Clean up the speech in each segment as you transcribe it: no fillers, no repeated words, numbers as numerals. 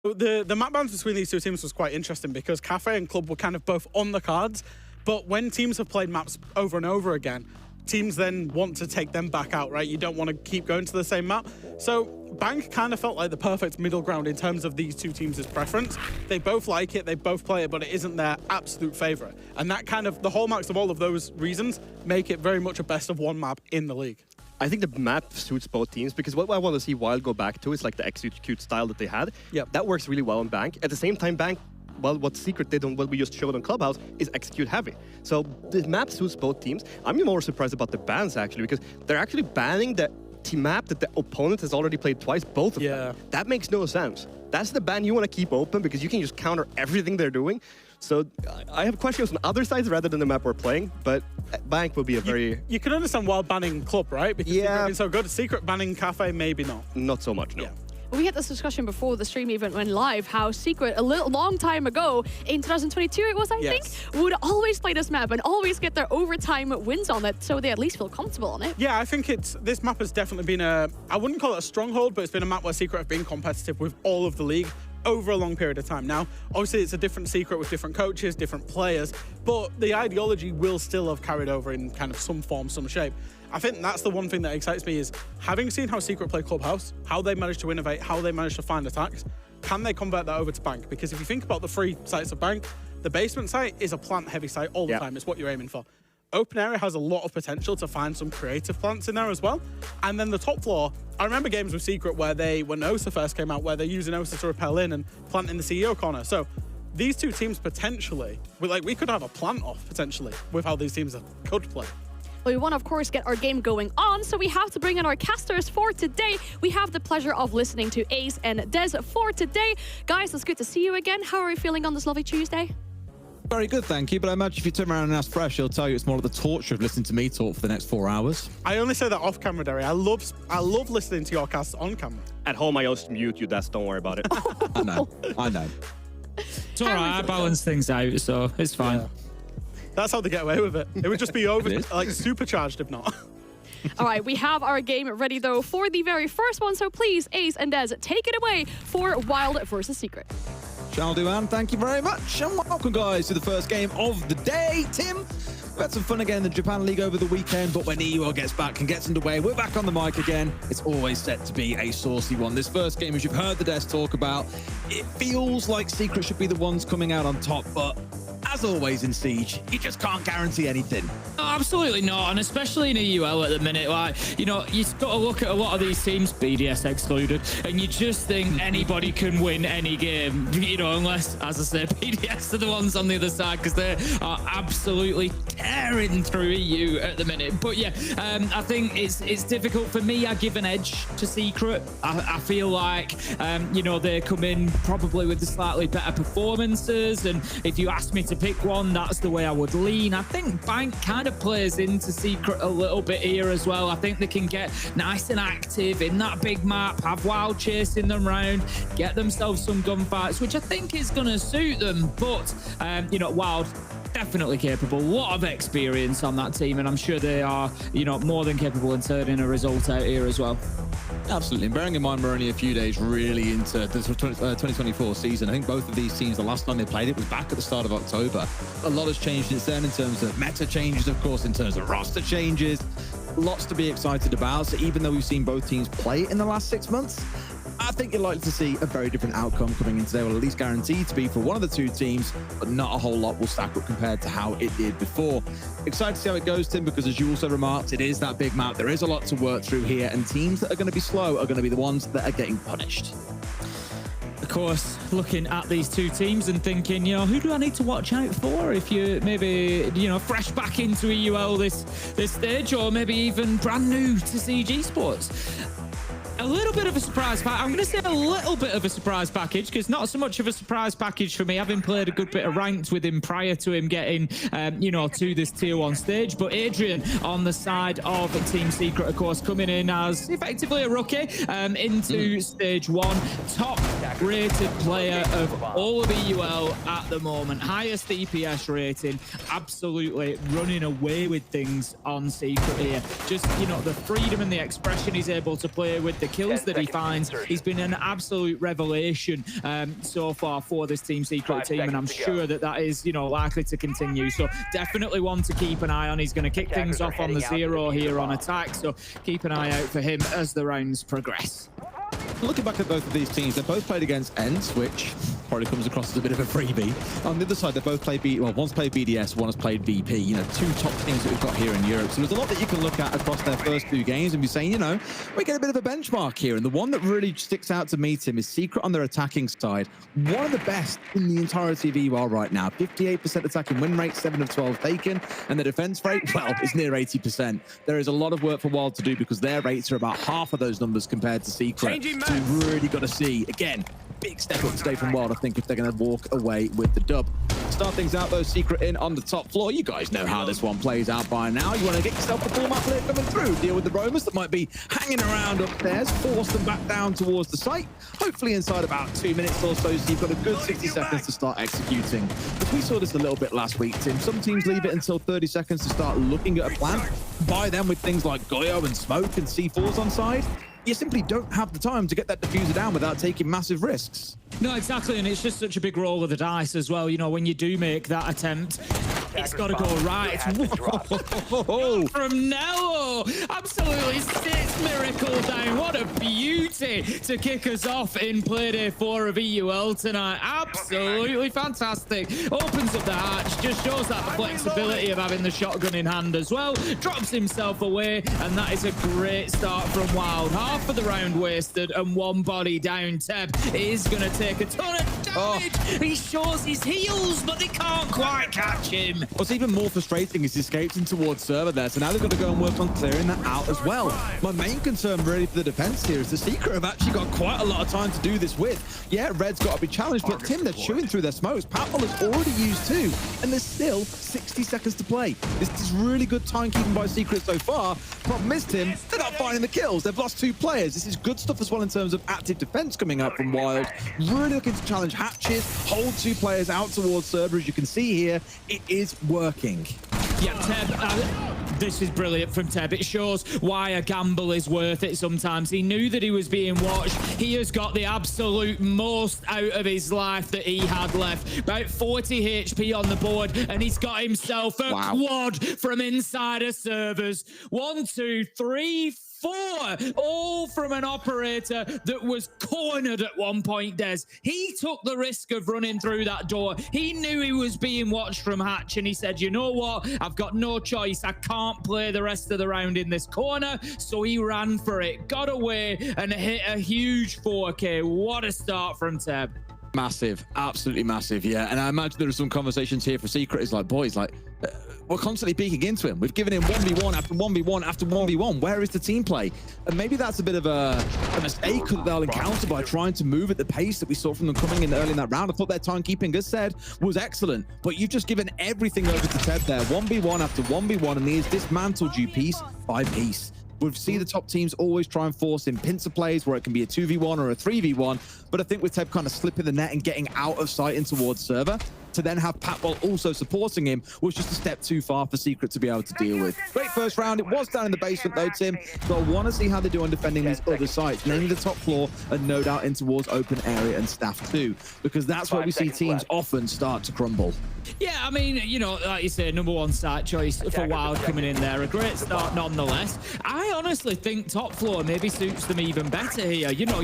The map balance between these two teams was quite interesting because Cafe and Club were kind of both on the cards, but when teams have played maps over and over again, teams then want to take them back out, right? You don't want to keep going to the same map. So Bank kind of felt like the perfect middle ground in terms of these two teams' preference. They both like it, they both play it, but it isn't their absolute favorite. And that kind of, the hallmarks of all of those reasons make it very much a best of one map in the league. I think the map suits both teams because what I want to see WYLDE go back to is like the execute style that they had. Yep. That works really well on Bank. At the same time, Bank, well, what Secret did on what we just showed on Clubhouse is execute heavy. So the map suits both teams. I'm more surprised about the bans actually because they're actually banning the team map that the opponent has already played twice, both of them. That makes no sense. That's the ban you want to keep open because you can just counter everything they're doing. So I have questions on other sides rather than the map we're playing, but Bank will be a very... You can understand WYLDE banning Club, right? Because Secret being so good. Secret banning Cafe, maybe not. Not so much, no. Yeah. We had this discussion before the stream even went live, how Secret a long time ago, in 2022 it was, I think, would always play this map and always get their overtime wins on it, so they at least feel comfortable on it. Yeah, I think this map has definitely been I wouldn't call it a stronghold, but it's been a map where Secret have been competitive with all of the league over a long period of time. Now, obviously it's a different Secret with different coaches, different players, but the ideology will still have carried over in kind of some form, some shape. I think that's the one thing that excites me is having seen how Secret play Clubhouse, how they managed to innovate, how they managed to find attacks, can they convert that over to Bank? Because if you think about the three sites of Bank, the basement site is a plant-heavy site all the time. It's what you're aiming for. Open area has a lot of potential to find some creative plants in there as well. And then the top floor, I remember games with Secret where when Osa first came out, where they're using Osa to repel in and plant in the CEO corner. So these two teams potentially, we could have a plant off potentially with how these teams could play. Well, we want to, of course, get our game going on, so we have to bring in our casters for today. We have the pleasure of listening to Ace and Des for today. Guys, it's good to see you again. How are you feeling on this lovely Tuesday? Very good, thank you. But I imagine if you turn around and ask Fresh, he'll tell you it's more of the torture of listening to me talk for the next 4 hours. I only say that off camera, Derry. I love listening to your casts on camera. At home, I always mute you, Des. Don't worry about it. I know. It's all right. I balance things out, so it's fine. Yeah. That's how they get away with it. It would just be supercharged if not. All right, we have our game ready, though, for the very first one. So please, Ace and Des, take it away for WYLDE versus Secret. Shall do, Anne. Thank you very much. And welcome, guys, to the first game of the day. Tim, we had some fun again in the Japan League over the weekend, but when EUL gets back and gets underway, we're back on the mic again. It's always set to be a saucy one. This first game, as you've heard the Des talk about, it feels like Secret should be the ones coming out on top, but as always in Siege, you just can't guarantee anything. No, absolutely not, and especially in EUL at the minute, you've got to look at a lot of these teams, BDS excluded, and you just think anybody can win any game, unless, as I say, BDS are the ones on the other side, because they are absolutely tearing through EU at the minute. But yeah, I think it's difficult for me. I give an edge to Secret. I feel like, they come in probably with the slightly better performances, and if you ask me to pick one, that's the way I would lean. I think Bank kind of plays into Secret a little bit here as well. I think they can get nice and active in that big map, have WYLDE chasing them round, get themselves some gunfights, which I think is going to suit them. But, WYLDE definitely capable, a lot of experience on that team, and I'm sure they are, more than capable in turning a result out here as well. Absolutely, and bearing in mind we're only a few days really into the 2024 season. I think both of these teams, the last time they played it was back at the start of October. A lot has changed since then in terms of meta changes, of course, in terms of roster changes. Lots to be excited about. So even though we've seen both teams play in the last 6 months, I think you're likely to see a very different outcome coming in today. Well, at least guaranteed to be for one of the two teams, but not a whole lot will stack up compared to how it did before. Excited to see how it goes, Tim, because as you also remarked, it is that big map. There is a lot to work through here, and teams that are going to be slow are going to be the ones that are getting punished. Of course, looking at these two teams and thinking, who do I need to watch out for if you're maybe, fresh back into EUL this stage, or maybe even brand new to Siege Esports? A little bit of a surprise package. I'm going to say a little bit of a surprise package, because not so much of a surprise package for me, having played a good bit of ranked with him prior to him getting, to this tier 1 stage. But Adrian on the side of Team Secret, of course, coming in as effectively a rookie into stage 1. Top rated player of all of EUL at the moment. Highest EPS rating. Absolutely running away with things on Secret here. Just, the freedom and the expression he's able to play with, the kills that he finds. He's been an absolute revelation so far for this Team Secret team, and I'm sure that that is, you know, likely to continue. So definitely one to keep an eye on. He's going to kick things off on the 0 here on attack, so keep an eye out for him as the rounds progress. Looking back at both of these teams, they both played against ENCE, which probably comes across as a bit of a freebie. On the other side, they both played one's played BDS, one has played VP. You know, two top teams that we've got here in Europe. So there's a lot that you can look at across their first 2 games and be saying, you know, we get a bit of a benchmark here. And the one that really sticks out to me, Tim, is Secret on their attacking side. One of the best in the entirety of EWILD right now. 58% attacking win rate, 7 of 12 taken, and the defense rate, well, is near 80%. There is a lot of work for WYLDE to do because their rates are about half of those numbers compared to Secret. So we've really got to see, again, big step up today from WYLDE, I think, if they're going to walk away with the dub. Start things out, though, Secret in on the top floor. You guys know how this one plays out by now. You want to get yourself the full map layer coming through, deal with the roamers that might be hanging around upstairs, force them back down towards the site, hopefully inside about 2 minutes or so, so you've got a good 60 seconds to start executing. But we saw this a little bit last week, Tim. Some teams leave it until 30 seconds to start looking at a plan. By then, with things like Goyo and Smoke and C4s on side, you simply don't have the time to get that diffuser down without taking massive risks. No, exactly, and it's just such a big roll of the dice as well. You know, when you do make that attempt, it's got to go right. From Nello, absolutely sits Miracle down. What a beauty to kick us off in Playday 4 of EUL tonight. Absolutely fantastic. Opens up the hatch, just shows that flexibility of having the shotgun in hand as well. Drops himself away, and that is a great start from WYLDE. Half of the round wasted and 1 body down. Teb is going to take a ton of damage. He shows his heels, but they can't quite catch him. What's even more frustrating is he escaped in towards server there, so now they've got to go and work on clearing that out as well. My main concern really for the defense here is the Secret have actually got quite a lot of time to do this with. Yeah, Red's got to be challenged, but Tim, they're chewing through their smokes. Patwell has already used 2, and there's still 60 seconds to play. This is really good timekeeping by Secret so far. Problem is, Tim, they're not finding the kills. They've lost 2 players. This is good stuff as well in terms of active defense coming out from WYLDE. Really looking to challenge hatches, hold 2 players out towards server. As you can see here, it is working. Yeah, Teb, this is brilliant from Teb. It shows why a gamble is worth it sometimes. He knew that he was being watched. He has got the absolute most out of his life that he had left. About 40 HP on the board, and he's got himself a quad from insider servers. 1, 2, 3, 4, all from an operator that was cornered at one point, Des. He took the risk of running through that door. He knew he was being watched from hatch, and he said, you know what? I've got no choice. I can't play the rest of the round in this corner. So he ran for it, got away, and hit a huge 4K. What a start from Teb. Massive, absolutely massive, yeah. And I imagine there are some conversations here for Secret. It's like, boys, like, we're constantly peeking into him. We've given him 1v1 after 1v1 after 1v1. Where is the team play? And maybe that's a bit of a mistake that they'll encounter by trying to move at the pace that we saw from them coming in early in that round. I thought their timekeeping, as said, was excellent. But you've just given everything over to Teb there. 1v1 after 1v1, and he has dismantled you piece by piece. We've seen the top teams always try and force in pincer plays where it can be a 2v1 or a 3v1. But I think with Teb kind of slipping the net and getting out of sight and towards server, to then have Patwell also supporting him was just a step too far for Secret to be able to deal with. Great first round. It was down in the basement though, Tim. So I want to see how they do on defending these other sites, namely the top floor and no doubt in towards open area and staff too, because that's where we see teams often start to crumble. Yeah, I mean, you know, like you say, #1 site choice for WYLDE coming in there. A great start nonetheless. I honestly think top floor maybe suits them even better here. You know,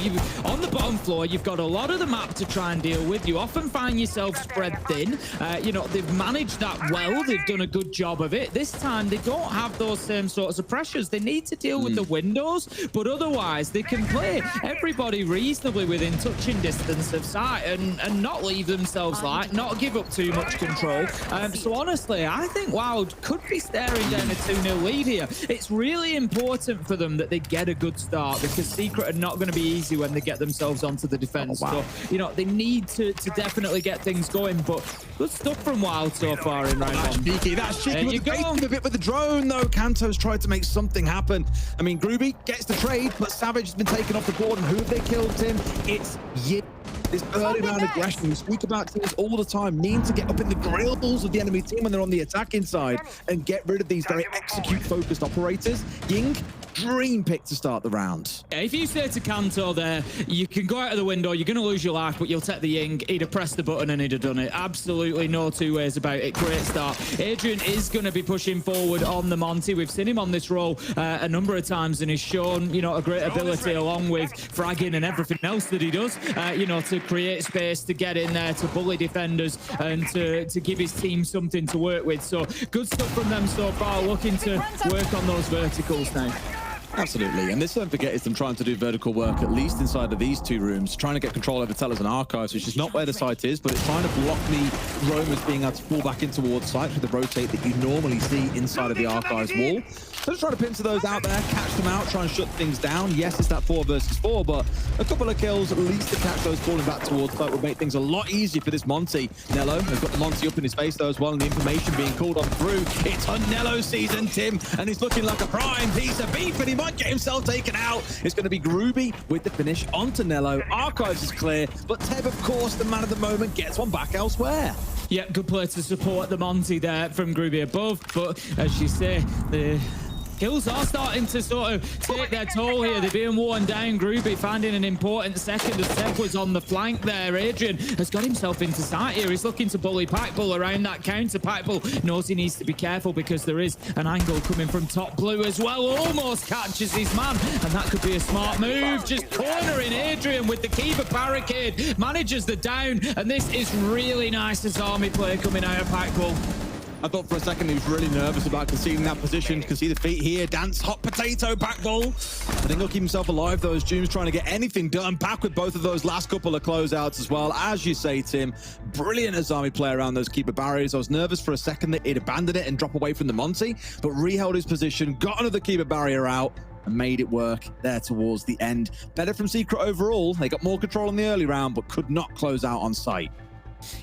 on the bottom floor, you've got a lot of the map to try and deal with. You often find yourself spread thin. You know, they've managed that well. They've done a good job of it. This time, they don't have those same sorts of pressures. They need to deal with the windows, but otherwise, they can play everybody reasonably within touching distance of sight and not leave themselves light, not give up too much control. So honestly, I think WYLDE could be staring down a 2-0 lead here. It's really important for them that they get a good start because Secret are not going to be easy when they get themselves onto the defense. So, you know, they need to definitely get things going, but good stuff from WYLDE so far in round 1. Cheeky, that's cheeky with the base of it with the drone though. Kanto's tried to make something happen. I mean, Groovy gets the trade, but Savage has been taken off the board, and who have they killed, Tim? It's Yin. This early round aggression, we speak about teams all the time, needing to get up in the grills of the enemy team when they're on the attacking side and get rid of these very execute-focused operators. Ying dream pick to start the round. Yeah, if you say to Kanto there, you can go out of the window, you're going to lose your life, but you'll take the Ying, he'd have pressed the button and he'd have done it. Absolutely no two ways about it. Great start. Adrian is going to be pushing forward on the Monty. We've seen him on this role a number of times, and he's shown, you know, a great ability along with fragging and everything else that he does, you know, to create space, to get in there, to bully defenders, and to give his team something to work with. So good stuff from them so far, looking to work on those verticals now. Absolutely, and this, don't forget, is them trying to do vertical work, at least inside of these two rooms, trying to get control over tellers and archives, which is not where the site is, but it's trying to block the roamers being able to fall back in towards sites with the rotate that you normally see inside of the archives wall. So just trying to pincer those out there, catch them out, try and shut things down. Yes, it's that 4 versus 4, but a couple of kills, at least to catch those falling back towards site, would make things a lot easier for this Monty. Nello has got the Monty up in his face though as well, and the information being called on through. It's a Nello season, Tim, and he's looking like a prime piece of beef, and he might get himself taken out. It's going to be Groovy with the finish onto Nello. Archives is clear, but Teb, of course, the man of the moment, gets one back elsewhere. Yeah, good play to support the Monty there from Groovy above, but as you say, the kills are starting to sort of take their toll here. They're being worn down. Groovy finding an important second as Teb was on the flank there. Adrian has got himself into sight here. He's looking to bully Packbull around that counter. Packbull knows he needs to be careful because there is an angle coming from top blue as well. Almost catches his man, and that could be a smart move. Just cornering Adrian with the Kiva barricade. Manages the down, and this is really nice as army play coming out of Packbull. I thought for a second he was really nervous about conceding that position. You can see the feet here. Dance, hot potato, Packbull. I think he'll keep himself alive, though, as Doom's trying to get anything done. Back with both of those last couple of closeouts as well. As you say, Tim, brilliant Azami play around those keeper barriers. I was nervous for a second that he'd abandon it and drop away from the Monty, but re-held his position, got another keeper barrier out, and made it work there towards the end. Better from Secret overall. They got more control in the early round, but could not close out on site.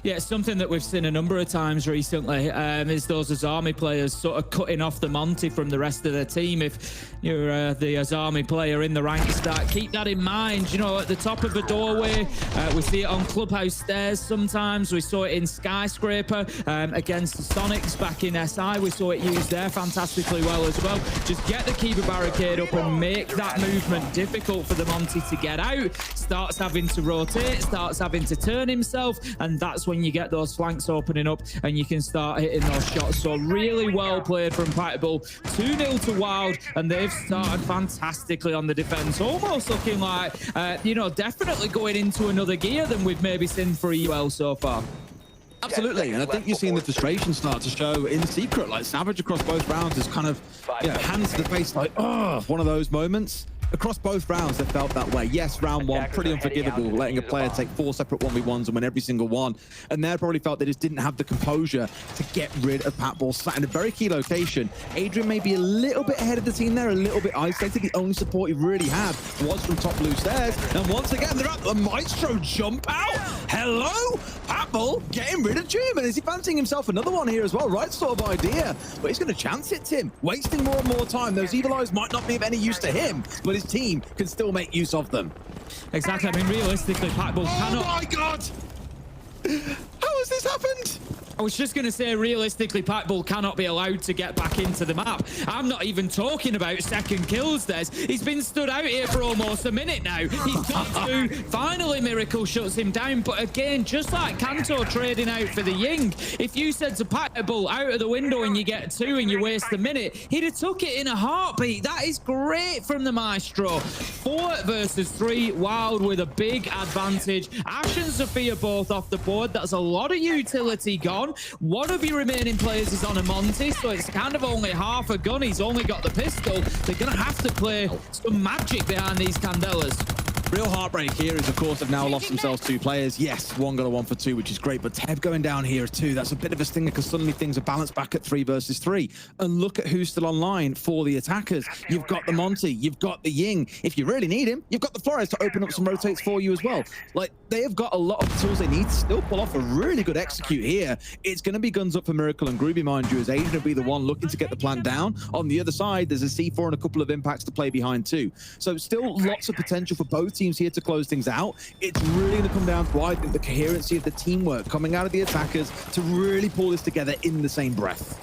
Yeah, something that we've seen a number of times recently is those Azami players sort of cutting off the Monty from the rest of their team. If you're the Azami player in the rank start, keep that in mind. You know, at the top of a doorway, we see it on Clubhouse stairs sometimes. We saw it in Skyscraper against the Sonics back in SI. We saw it used there fantastically well as well. Just get the keeper barricade up and make that movement difficult for the Monty to get out. Starts having to rotate, starts having to turn himself, and that's when you get those flanks opening up and you can start hitting those shots. So really well played from Packbull. 2-0 to Wild, and they've started fantastically on the defense. Almost looking like, you know, definitely going into another gear than we've maybe seen for EUL so far. Absolutely, and I think you're seeing the frustration start to show in Secret. Like Savage across both rounds is kind of, you know, hands to the face, like, oh, one of those moments. Across both rounds, they felt that way. Yes, round one, pretty unforgivable, letting a player take 4 separate 1v1s and win every single one. And they probably felt they just didn't have the composure to get rid of Packbull. Sat in a very key location. Adrian may be a little bit ahead of the team there, a little bit isolated. The only support he really had was from top blue stairs. And once again, they're at the Maestro jump out. Hello? Packbull getting rid of Doom. And is he fancying himself another one here as well? Right sort of idea. But he's going to chance it, Tim. Wasting more and more time. Those evil eyes might not be of any use to him, but his team can still make use of them. Exactly. I mean, realistically, Packbull cannot... Oh my God! How has this happened? I was just going to say, realistically, Packbull cannot be allowed to get back into the map. I'm not even talking about second kills, Des. He's been stood out here for almost a minute now. He's got to. Finally, Miracle shuts him down. But again, just like Kanto trading out for the Ying, if you said to Packbull out of the window and you get 2 and you waste a minute, he'd have took it in a heartbeat. That is great from the Maestro. 4 versus 3, Wild with a big advantage. Ash and Sophia both off the board. That's a lot of utility gone. One of your remaining players is on a Monty, so it's kind of only half a gun. He's only got the pistol. They're going to have to play some magic behind these Candelas. Real heartbreak here is, of course, they've now lost themselves 2 players. Yes, one got a 1 for 2, which is great, but Teb going down here too. That's a bit of a stinger because suddenly things are balanced back at 3 versus 3. And look at who's still online for the attackers. You've got the Monty, you've got the Ying. If you really need him, you've got the Flores to open up some rotates for you as well. Like, they have got a lot of tools they need to still pull off a really good execute here. It's going to be guns up for Miracle and Groovy, mind you, as Aiden will be the one looking to get the plant down. On the other side, there's a C4 and a couple of impacts to play behind too. So still lots of potential for both teams here to close things out. It's really going to come down to, I think, the coherency of the teamwork coming out of the attackers to really pull this together in the same breath.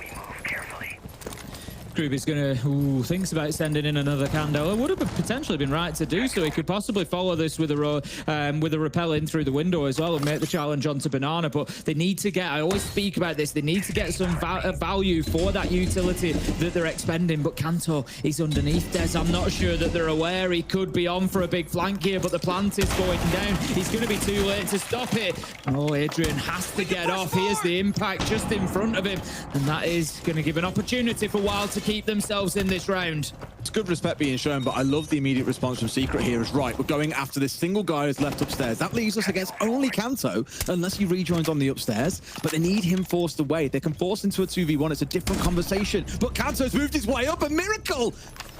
Gruby's going to thinks about sending in another Candela. Would have potentially been right to do so. He could possibly follow this with a rappel in through the window as well and make the challenge onto Banana. But they need to get, I always speak about this, they need to get some value for that utility that they're expending. But Kanto is underneath Des. I'm not sure that they're aware he could be on for a big flank here, but the plant is going down. He's going to be too late to stop it. Oh, Adrian has to get off. Here's the impact just in front of him. And that is going to give an opportunity for Wild to keep themselves in this round. It's good respect being shown, but I love the immediate response from Secret here is right. We're going after this single guy who's left upstairs. That leaves us against only Kanto, unless he rejoins on the upstairs. But they need him forced away. They can force into a 2v1. It's a different conversation. But Kanto's moved his way up. A miracle!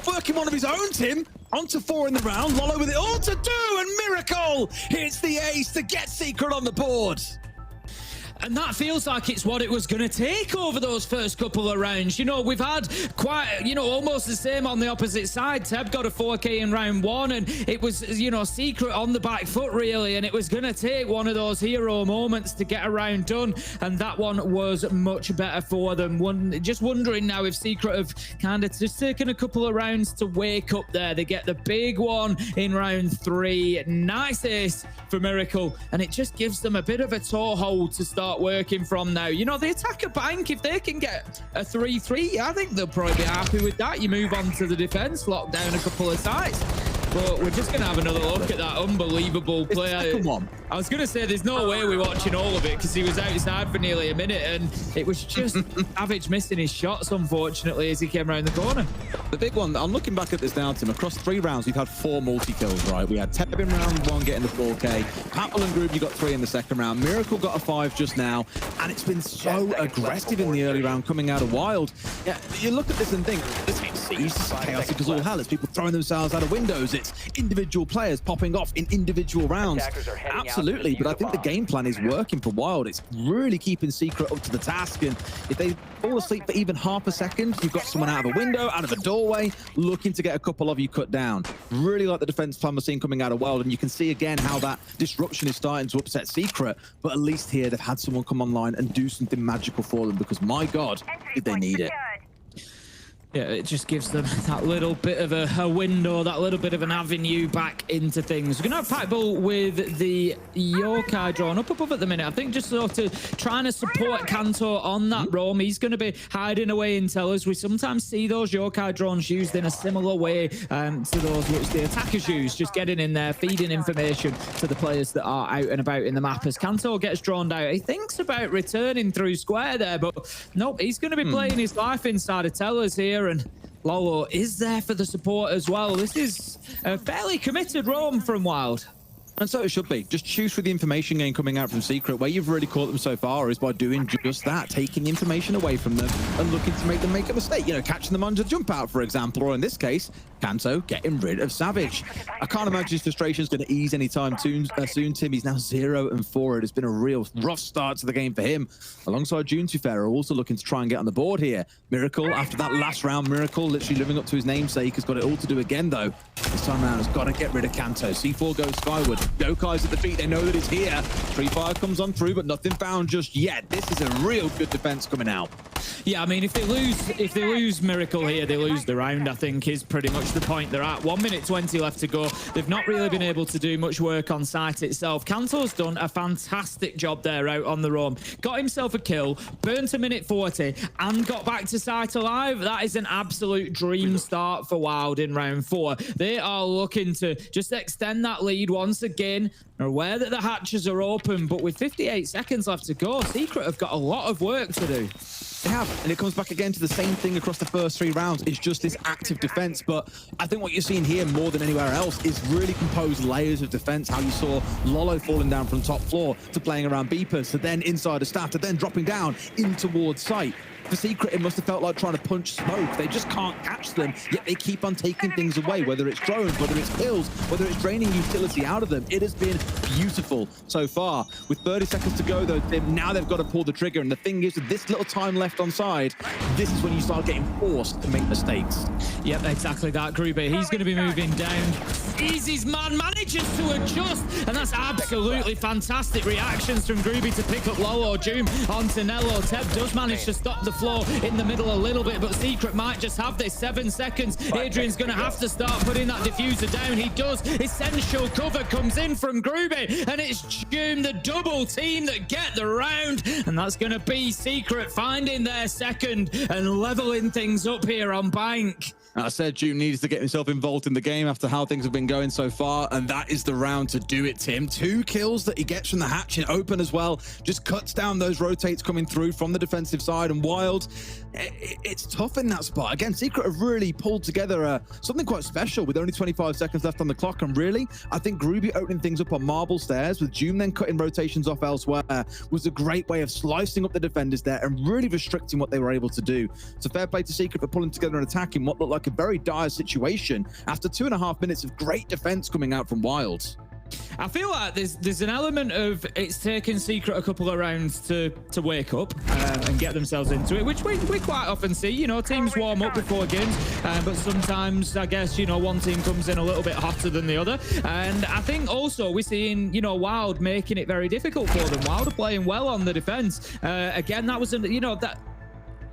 Working one of his own, Tim. Onto 4 in the round. Lolo with it all to do, and Miracle hits the ace to get Secret on the board. And that feels like it's what it was going to take over those first couple of rounds. You know, we've had quite, you know, almost the same on the opposite side. Teb got a 4K in round 1, and it was, you know, Secret on the back foot, really. And it was going to take one of those hero moments to get a round done. And that one was much better for them. Just wondering now if Secret have kind of just taken a couple of rounds to wake up there. They get the big one in round 3. Nice ace for Miracle. And it just gives them a bit of a toehold to start working from now. You know, the attacker bank, if they can get a 3-3, I think they'll probably be happy with that. You move on to the defense, lock down a couple of sites. But we're just going to have another look at that unbelievable player. Come on. I was going to say there's no way we're watching all of it because he was outside for nearly a minute and it was just Savage missing his shots, unfortunately, as he came around the corner. The big one, I'm looking back at this now, Tim. Across 3 rounds, we've had 4 multi-kills, right? We had Teb in round 1 getting the 4K. Papel and Groove, you got 3 in the second round. Miracle got a 5 just now. And it's been so aggressive in the early round coming out of Wild. Yeah, you look at this and think, this is chaotic as all hell. It's people throwing themselves out of windows. It's individual players popping off in individual rounds. Absolutely, but I think the game plan is working for Wild. It's really keeping Secret up to the task, and if they fall asleep for even half a second, you've got someone out of a window, out of a doorway, looking to get a couple of you cut down. Really like the defense plan we're seeing coming out of Wild, and you can see again how that disruption is starting to upset Secret, but at least here they've had someone come online and do something magical for them, because my God, did they need it. Yeah, it just gives them that little bit of a window, that little bit of an avenue back into things. We're going to have Packball with the Yokai drawn up above at the minute. I think just sort of trying to support Kanto on that roam. He's going to be hiding away in tellers. We sometimes see those Yokai drones used in a similar way to those which the attackers use, just getting in there, feeding information to the players that are out and about in the map. As Kanto gets drawn out, he thinks about returning through square there, but nope, he's going to be playing his life inside of tellers here. And Lolo is there for the support as well. This is a fairly committed roam from Wild. And so it should be. Just choose through the information game coming out from Secret. Where you've really caught them so far is by doing just that, taking the information away from them and looking to make them make a mistake. You know, catching them on to jump out, for example, or in this case, Kanto getting rid of Savage. I can't imagine his frustration is going to ease anytime soon, Tim. He's now 0-4. It has been a real rough start to the game for him. Alongside June, to fair, are also looking to try and get on the board here. Miracle, after that last round, Miracle literally living up to his namesake, has got it all to do again, though. This time around has got to get rid of Kanto. C4 goes skyward. Yokai's at the feet. They know that it's here. Free Fire comes on through, but nothing found just yet. This is a real good defense coming out. Yeah, I mean, if they lose Miracle here, they lose the round, I think, is pretty much the point they're at. 1 minute 20 left to go. They've not really been able to do much work on site itself. Kanto's done a fantastic job there out on the roam. Got himself a kill, burnt a minute 40, and got back to site alive. That is an absolute dream start for Wild in round 4. They are looking to just extend that lead once again. They're aware that the hatches are open, but with 58 seconds left to go, Secret have got a lot of work to do. They have, and it comes back again to the same thing across the first 3 rounds. It's just this active defense, but I think what you're seeing here more than anywhere else is really composed layers of defense. How you saw Lolo falling down from top floor to playing around beepers, to then inside a staff, to then dropping down in towards site. For Secret, it must have felt like trying to punch smoke. They just can't catch them, yet they keep on taking things away, whether it's drones, whether it's kills, whether it's draining utility out of them. It has been beautiful so far. With 30 seconds to go, though, now they've got to pull the trigger. And the thing is, with this little time left on side, this is when you start getting forced to make mistakes. Yep, exactly that, Gruber. He's going to be moving down. Easy's man manages to adjust, and that's absolutely fantastic reactions from Groovy to pick up Lolo. Doom onto Nello. Teb does manage to stop the floor in the middle a little bit, but Secret might just have this. 7 seconds. Adrian's going to have to start putting that diffuser down. He does. Essential cover comes in from Groovy, and it's Doom, the double team, that get the round, and that's going to be Secret finding their second and leveling things up here on Bank. I said Doom needs to get himself involved in the game after how things have been going so far, and that is the round to do it, Tim. 2 kills that he gets from the hatch in open as well. Just cuts down those rotates coming through from the defensive side, and Wild, it's tough in that spot. Again, Secret have really pulled together something quite special with only 25 seconds left on the clock, and really, I think Groovy opening things up on Marble Stairs with Doom then cutting rotations off elsewhere was a great way of slicing up the defenders there and really restricting what they were able to do. So fair play to Secret for pulling together an attack in what looked like a very dire situation after 2.5 minutes of great defense coming out from Wild. I feel like there's an element of it's taken Secret a couple of rounds to wake up and get themselves into it, which we quite often see. You know, teams warm up before games, but sometimes I guess, you know, one team comes in a little bit hotter than the other. And I think also we're seeing, you know, Wild making it very difficult for them. Wild are playing well on the defense. Again, that was, you know, that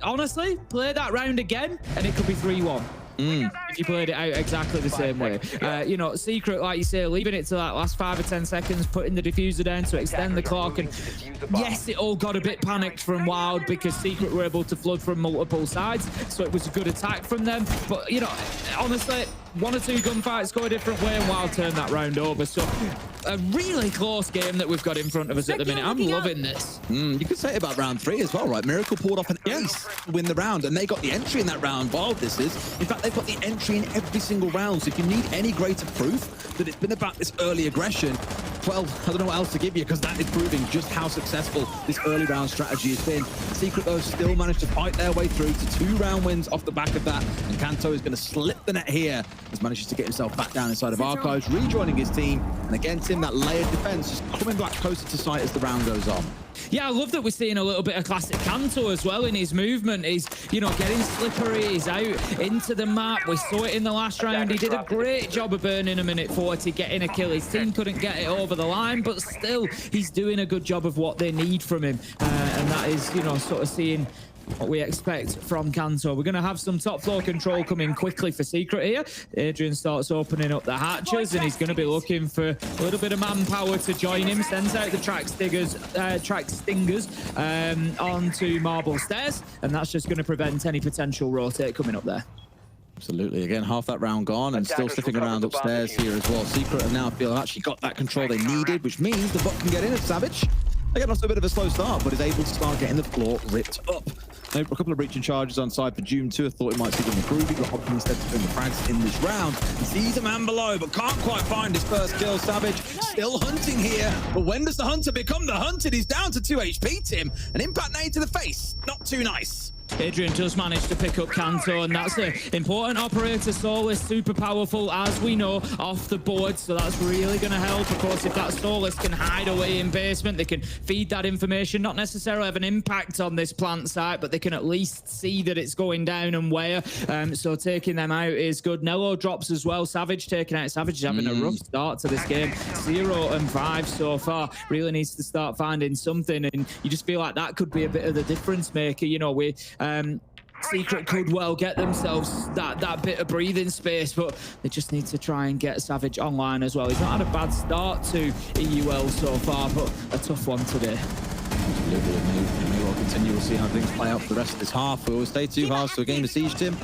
honestly, play that round again and it could be 3-1. If you played it out exactly the same way. You know, Secret, like you say, leaving it to that last 5 or 10 seconds, putting the diffuser down to extend the clock. And yes, it all got a bit panicked from Wild because Secret were able to flood from multiple sides. So it was a good attack from them. But, you know, honestly, 1 or 2 gunfights go a different way and Wild turned that round over. So a really close game that we've got in front of us at the minute. I'm loving this. You could say it about round 3 as well, right? Miracle pulled off an ace to win the round, and they got the entry in that round. Wild this is. In fact, they've got the entry in every single round. So if you need any greater proof that it's been about this early aggression, well, I don't know what else to give you, because that is proving just how successful this early round strategy has been. Secret, though, still managed to fight their way through to 2 round wins off the back of that. And Kanto is going to slip the net here, as manages to get himself back down inside of Archives, rejoining his team. And against him, that layered defense just coming back closer to sight as the round goes on. Yeah, I love that we're seeing a little bit of classic Kanto as well in his movement. He's, you know, getting slippery. He's out into the map. We saw it in the last round. He did a great job of burning a minute 40, getting a kill. His team couldn't get it over the line, but still, he's doing a good job of what they need from him. And that is, you know, sort of seeing what we expect from Kanto. We're going to have some top floor control coming quickly for Secret here. Adrian starts opening up the hatches, and he's going to be looking for a little bit of manpower to join him. Sends out the track stingers onto Marble Stairs, and that's just going to prevent any potential rotate coming up there. Absolutely. Again, half that round gone and still sniffing around upstairs here as well. Secret have now feel actually got that control they needed, which means the bot can get in at Savage. Again, off to a bit of a slow start, but is able to start getting the floor ripped up. A couple of breaching charges on side for Doom 2. I thought he might see them Groovy, but opting instead to bring the frags in this round. He sees a man below, but can't quite find his first kill. Savage still hunting here, but when does the hunter become the hunted? He's down to 2 HP, Tim. An impact nade to the face. Not too nice. Adrian does manage to pick up Kanto, and that's an important operator. Solis, super powerful, as we know, off the board, so that's really going to help. Of course, if that Solis can hide away in basement, they can feed that information, not necessarily have an impact on this plant site, but they can at least see that it's going down and where. So taking them out is good. Nello drops as well. Savage taking out. Savage is having a rough start to this game. 0 and 5 so far. Really needs to start finding something, and you just feel like that could be a bit of the difference maker. You know, Secret could well get themselves that bit of breathing space, but they just need to try and get Savage online as well. He's not had a bad start to EUL so far, but a tough one today. Absolutely, it may well continue. We'll see how things play out for the rest of this half. We always stay 2 halves to a game of Siege, Tim.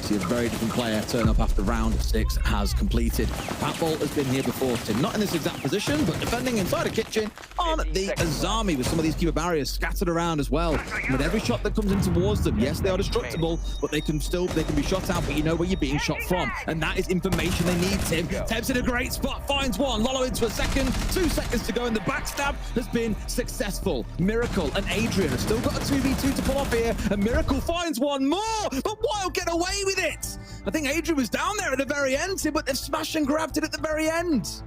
See a very different player turn up after round 6 has completed. Patbolt has been here before, Tim. Not in this exact position, but defending inside a kitchen on the Azami with some of these keeper barriers scattered around as well. And with every shot that comes in towards them, yes, they are destructible, but they can be shot out, but you know where you're being shot from. And that is information they need, Tim. Teb's in a great spot, finds one. Lolo into a second, 2 seconds to go, and the backstab has been successful. Miracle and Adrian have still got a 2v2 to pull off here, and Miracle finds one more, but Wild get away with it. I think Adrian was down there at the very end, Tim, but they've smashed and grabbed it at the very end.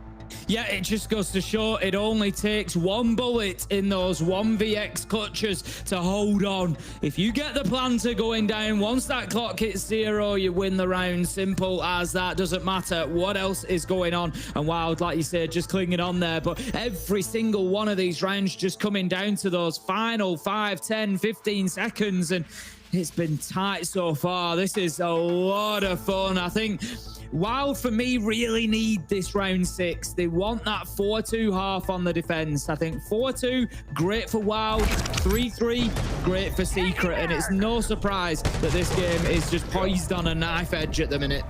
Yeah, it just goes to show it only takes one bullet in those 1vx clutches to hold on. If you get the planter going down, once that clock hits 0, you win the round. Simple as that. Doesn't matter what else is going on. And Wild, like you said, just clinging on there. But every single one of these rounds just coming down to those final 5, 10, 15 seconds. And it's been tight so far. This is a lot of fun. I think WYLDE, for me, really need this round 6. They want that 4-2 half on the defense. I think 4-2, great for WYLDE. 3-3, great for Secret. And it's no surprise that this game is just poised on a knife edge at the minute.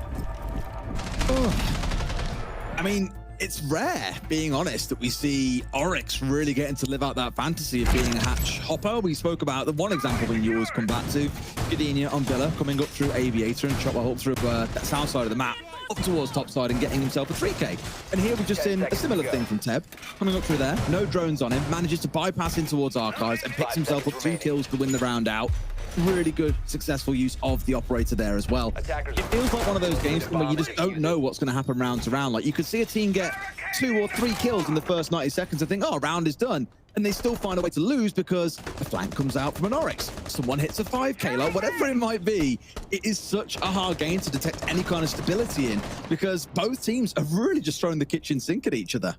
I mean, it's rare, being honest, that we see Oryx really getting to live out that fantasy of being a hatch hopper. We spoke about the one example when you always come back to Gardenia on Villa, coming up through Aviator and chop a hole through that south side of the map, up towards top side and getting himself a 3K. And here we've just seen a similar thing from Teb, coming up through there, no drones on him, manages to bypass in towards Archives and picks himself up 2 kills to win the round out. Really good, successful use of the operator there as well. It feels like one of those games where you just don't know what's going to happen round to round. Like, you could see a team get 2 or 3 kills in the first 90 seconds and think, oh, round is done. And they still find a way to lose because a flank comes out from an Oryx. Someone hits a 5K, like whatever it might be. It is such a hard game to detect any kind of stability in because both teams are really just throwing the kitchen sink at each other.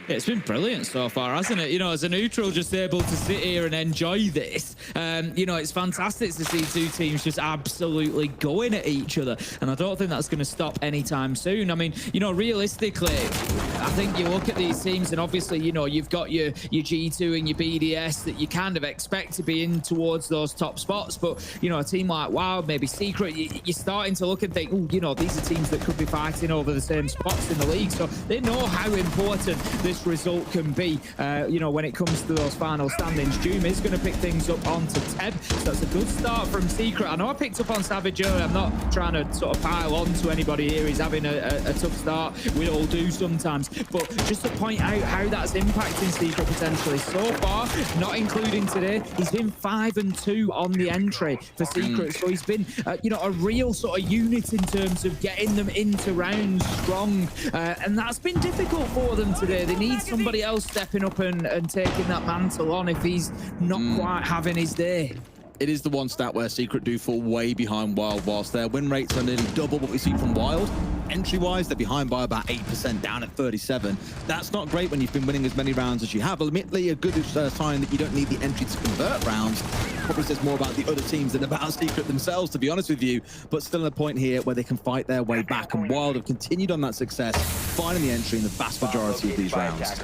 Yeah, it's been brilliant so far, hasn't it? You know, as a neutral, just able to sit here and enjoy this. You know, it's fantastic to see 2 teams just absolutely going at each other. And I don't think that's going to stop anytime soon. I mean, you know, realistically, I think you look at these teams and obviously, you know, you've got your G2 and your BDS that you kind of expect to be in towards those top spots. But, you know, a team like WYLDE, maybe Secret, you're starting to look and think, oh, you know, these are teams that could be fighting over the same spots in the league. So they know how important this result can be, you know, when it comes to those final standings. Doom is going to pick things up onto Teb, so that's a good start from Secret. I know I picked up on Savage earlier. I'm not trying to sort of pile on to anybody here. He's having a tough start. We all do sometimes, but just to point out how that's impacting Secret potentially. So far, not including today, he's been 5-2 on the entry for Secret, so he's been, you know, a real sort of unit in terms of getting them into rounds strong, and that's been difficult for them today. They need somebody else stepping up and taking that mantle on if he's not quite having his day. It is the one stat where Secret do fall way behind WYLDE, whilst their win rates are nearly double what we see from WYLDE. Entry-wise, they're behind by about 8%, down at 37. That's not great when you've been winning as many rounds as you have. Admittedly, a good sign that you don't need the entry to convert rounds. Probably says more about the other teams than about Secret themselves, to be honest with you. But still at a point here where they can fight their way back, and WYLDE have continued on that success, finding the entry in the vast majority of these rounds.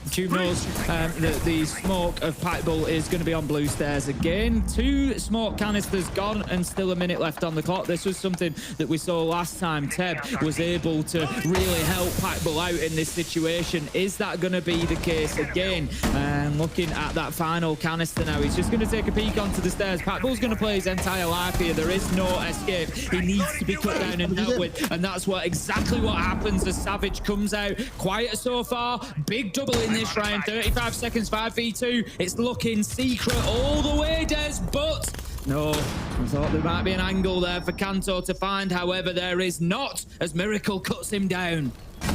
Tube knows that the smoke of Pikebull is going to be on blue stairs again. 2 smoke canisters gone and still a minute left on the clock. This was something that we saw last time. Teb was able to really help Pikebull out in this situation. Is that going to be the case again? And looking at that final canister now, he's just going to take a peek onto the stairs. Pikebull's going to play his entire life here. There is no escape. He needs to be cut down and dealt with, and that's exactly what happens as Savage comes out. Quiet so far. Big double in this round. 35 seconds, 5v2. It's looking Secret all the way, Des, but no, I thought there might be an angle there for Kanto to find. However, there is not, as Miracle cuts him down.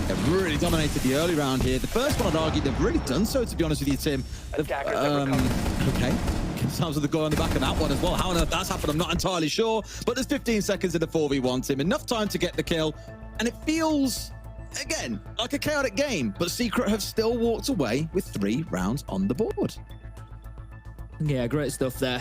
They've really dominated the early round here. The first one, I'd argue, they've really done so, to be honest with you, Tim. Okay. Sounds like the goal on the back of that one as well. How on earth that's happened, I'm not entirely sure. But there's 15 seconds in the 4v1, Tim. Enough time to get the kill. And it feels, again, like a chaotic game. But Secret have still walked away with 3 rounds on the board. Yeah, great stuff there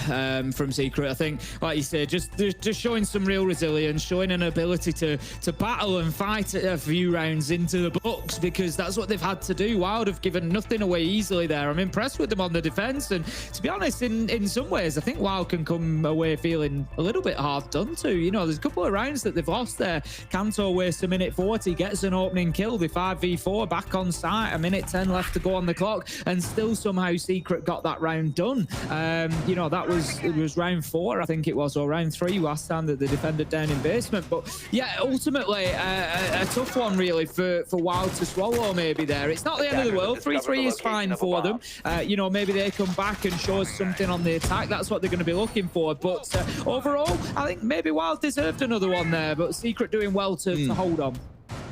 from Secret. I think, like you say, just showing some real resilience, showing an ability to battle and fight a few rounds into the books, because that's what they've had to do. WYLDE have given nothing away easily there. I'm impressed with them on the defense, and to be honest, in some ways, I think WYLDE can come away feeling a little bit hard done to. You know, there's a couple of rounds that they've lost there. Kanto wastes a minute 40, gets an opening kill. They 5v4 back on site, a minute 10 left to go on the clock, and still somehow Secret got that round done. You know, it was round 4, I think it was, or round 3 last time that they defended down in basement. But yeah, ultimately a tough one really for WYLDE to swallow maybe there. It's not the end of the world. 3-3 is fine for them. You know, maybe they come back and show us something on the attack. That's what they're going to be looking for. But overall, I think maybe WYLDE deserved another one there, but Secret doing well to hold on.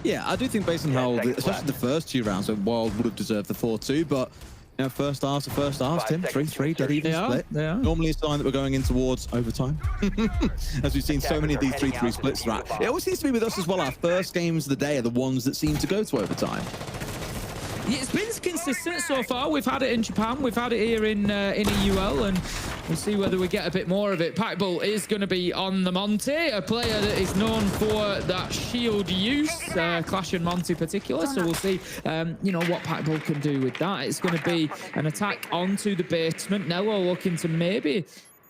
Yeah, I do think based on how, especially the first 2 rounds, when Wild would have deserved the 4-2, but you know, first half to first half, Tim, 3-3, dead even split. Normally a sign that we're going in towards overtime. As we've seen so many of these 3-3 splits throughout. It always seems to be with us as well, our first games of the day are the ones that seem to go to overtime. Yeah, it's been consistent so far. We've had it in Japan, we've had it here in EUL, and we'll see whether we get a bit more of it. Packbull is going to be on the Monty, a player that is known for that shield use, Clash and Monty particular. So we'll see, you know, what Packbull can do with that. It's going to be an attack onto the basement. Nello looking to maybe...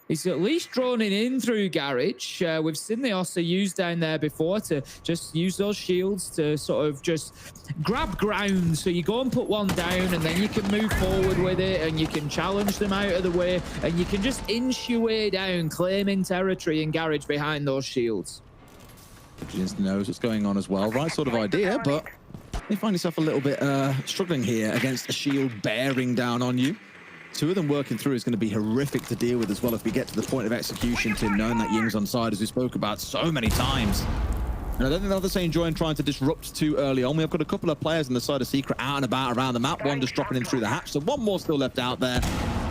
He's at least droning in through Garage. We've seen the Ossa use down there before to just use those shields to sort of just grab ground. So you go and put one down and then you can move forward with it and you can challenge them out of the way and you can just inch your way down, claiming territory in Garage behind those shields. Just knows what's going on as well. Right sort of idea, but you find yourself a little bit struggling here against a shield bearing down on you. 2 of them working through is going to be horrific to deal with as well if we get to the point of execution, Tim, knowing that Ying's on side, as we spoke about so many times. And I don't think they're the enjoying trying to disrupt too early on. We've got a couple of players on the side of Secret out and about around the map. One just dropping in through the hatch, so one more still left out there.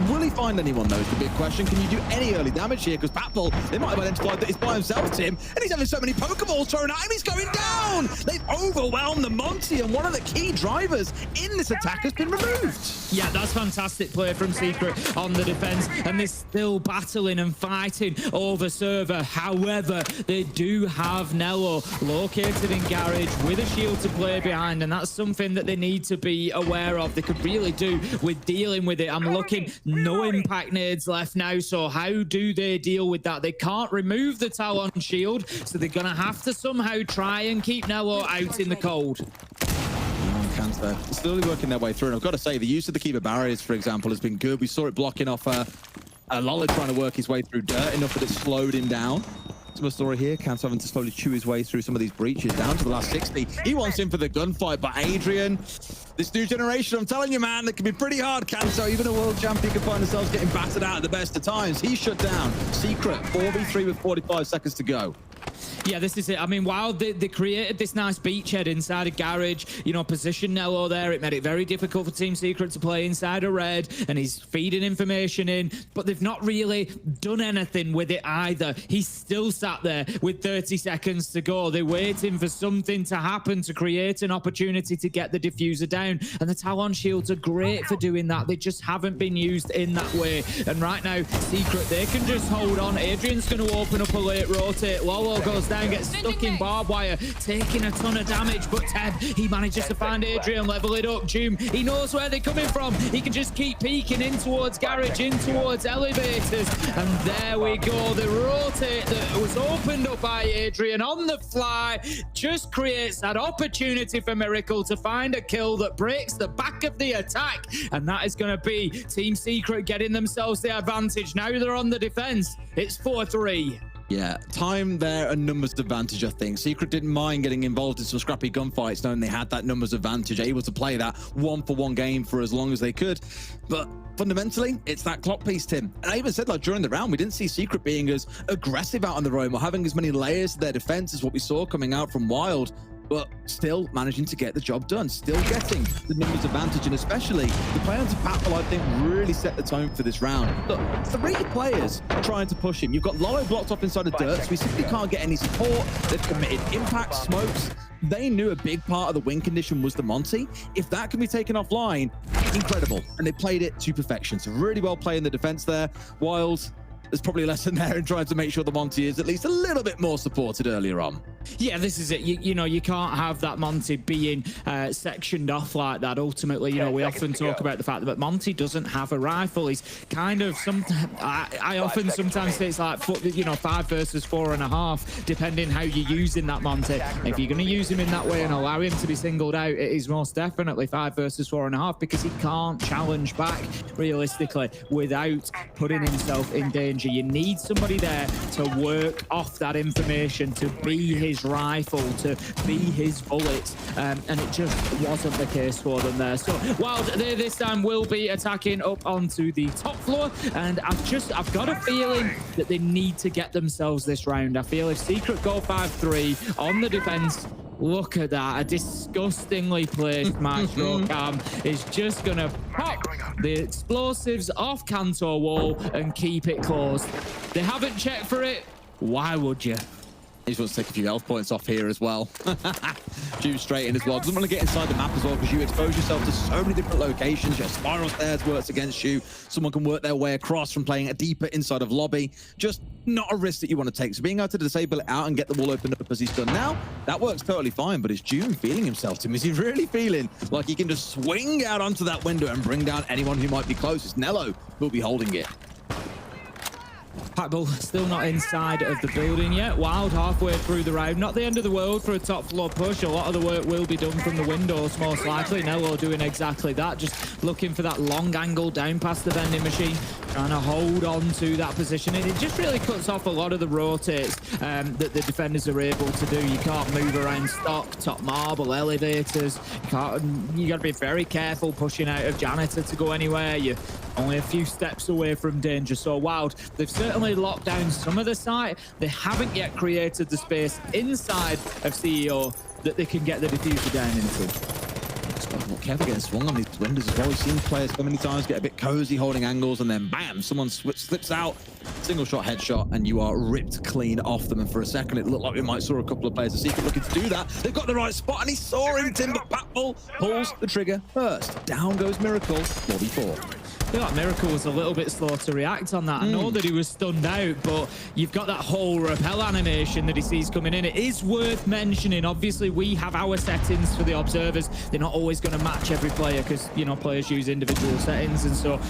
Will he find anyone, though, is the big question. Can you do any early damage here? Because Packbull, they might have identified that he's by himself, Tim, and he's having so many Pokeballs thrown at him, he's going down! They've overwhelmed the Monty, and one of the key drivers in this attack has been removed. Yeah, that's fantastic play from Secret on the defense, and they're still battling and fighting over server. However, they do have Nello located in Garage with a shield to play behind, and that's something that they need to be aware of. They could really do with dealing with it. I'm looking, no impact nades left now, so how do they deal with that? They can't remove the Talon shield, so they're gonna have to somehow try and keep Nello out in the cold. Cancer slowly working their way through, and I've got to say the use of the Keeper barriers, for example, has been good. We saw it blocking off a Lolla trying to work his way through dirt enough that it slowed him down. Similar story here, Cancer having to slowly chew his way through some of these breaches down to the last 60. He wants in for the gunfight, but Adrian, this new generation, I'm telling you, man, it can be pretty hard, Cancer. Even a world champion can find themselves getting battered out at the best of times. He's shut down. Secret, 4v3 with 45 seconds to go. Yeah, this is it. I mean, while they created this nice beachhead inside a Garage, you know, positioned Nello there, it made it very difficult for Team Secret to play inside a red, and he's feeding information in, but they've not really done anything with it either. He's still sat there with 30 seconds to go. They're waiting for something to happen to create an opportunity to get the diffuser down, and the Talon shields are great for doing that. They just haven't been used in that way, and right now, Secret, they can just hold on. Adrian's going to open up a late rotate. Lolo goes down, gets stuck in barbed wire, taking a ton of damage, but Teb, he manages to find Adrian, level it up. Doom, he knows where they're coming from. He can just keep peeking in towards Garage, in towards elevators, and there we go. The rotate that was opened up by Adrian on the fly just creates that opportunity for Miracle to find a kill that breaks the back of the attack, and that is going to be Team Secret getting themselves the advantage. Now they're on the defense. It's 4-3. Yeah, time there and numbers advantage, I think. Secret didn't mind getting involved in some scrappy gunfights, knowing they had that numbers advantage, able to play that one-for-one game for as long as they could. But fundamentally, it's that clock piece, Tim. And I even said, like, during the round, we didn't see Secret being as aggressive out on the roam or having as many layers to their defense as what we saw coming out from Wild. But still managing to get the job done, still getting the numbers advantage, and especially the play onto Packbull, I think, really set the tone for this round. Look, 3 players trying to push him. You've got Lolo blocked off inside the dirt, so we simply can't get any support. They've committed impact smokes. They knew a big part of the win condition was the Monty. If that can be taken offline, incredible. And they played it to perfection. So really well played in the defense there. Wild, there's probably a lesson there in trying to make sure the Monty is at least a little bit more supported earlier on. Yeah, this is it. You know, you can't have that Monty being sectioned off like that. Ultimately, you know, we often talk about the fact that Monty doesn't have a rifle. He's kind of I often sometimes say it's like, you know, 5 versus 4.5, depending how you're using that Monty. And if you're going to use him in that way and allow him to be singled out, it is most definitely 5 versus 4.5, because he can't challenge back realistically without putting himself in danger. You need somebody there to work off that information, to be his rifle, to be his bullets, and it just wasn't the case for them there. So Wild, they this time will be attacking up onto the top floor, and I've got a feeling that they need to get themselves this round. I feel if Secret go 5-3 on the defense, Look at that. A disgustingly placed Maestro Cam is just going to pop the explosives off Cantor wall and keep it closed. They haven't checked for it. Why would you? He just wants to take a few health points off here as well. Jude straight in as well. Doesn't want to get inside the map as well because you expose yourself to so many different locations. Your spiral stairs works against you. Someone can work their way across from playing a deeper inside of lobby. Just not a risk that you want to take. So being able to disable it out and get the wall opened up as he's done now, that works totally fine. But is June feeling himself, Tim? Is he really feeling like he can just swing out onto that window and bring down anyone who might be closest? Nello will be holding it. Packbull still not inside of the building yet. Wild halfway through the round. Not the end of the world for a top floor push. A lot of the work will be done from the windows, most likely. Nello doing exactly that. Just looking for that long angle down past the vending machine. Trying to hold on to that position. And it just really cuts off a lot of the rotates that the defenders are able to do. You can't move around stock, top marble, elevators. You got to be very careful pushing out of Janitor to go anywhere. You're only a few steps away from danger. So Wild, they've certainly locked down some of the site. They haven't yet created the space inside of CEO that they can get the diffuser down into. Careful getting swung on these windows as well. We've seen players so many times get a bit cozy holding angles and then bam, someone slips out, single shot headshot, and you are ripped clean off them. And for a second it looked like we might saw a couple of players of Secret looking to do that. They've got the right spot and he saw him, Tim, but Packbull pulls the trigger first. Down goes Miracle, 4v4. I feel like Miracle was a little bit slow to react on that. I know that he was stunned out, but you've got that whole repel animation that he sees coming in. It is worth mentioning, obviously, we have our settings for the observers. They're not always going to match every player because, you know, players use individual settings. And so,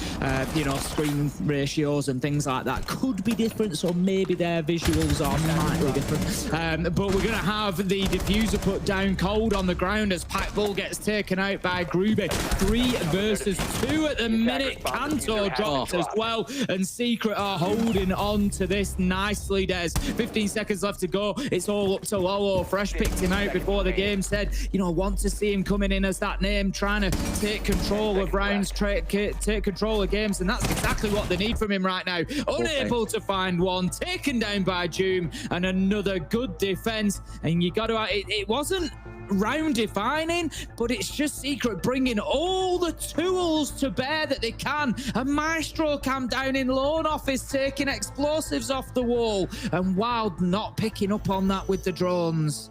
you know, screen ratios and things like that could be different. So maybe their visuals are slightly different. But we're going to have the diffuser put down cold on the ground as Packbull gets taken out by Grube. 3 versus 2 at the minute. Cantor dropped as well, and Secret are holding on to this nicely, Des. 15 seconds left to go. It's all up to Lolo. Fresh picked him out before the game, said, you know, want to see him coming in as that name, trying to take control of rounds, take control of games, and that's exactly what they need from him right now. Unable to find one, taken down by Doom, and another good defense. And you got to, it wasn't round defining, but it's just Secret bringing all the tools to bear that they can. A Maestro Cam down in loan office taking explosives off the wall, and Wild not picking up on that with the drones.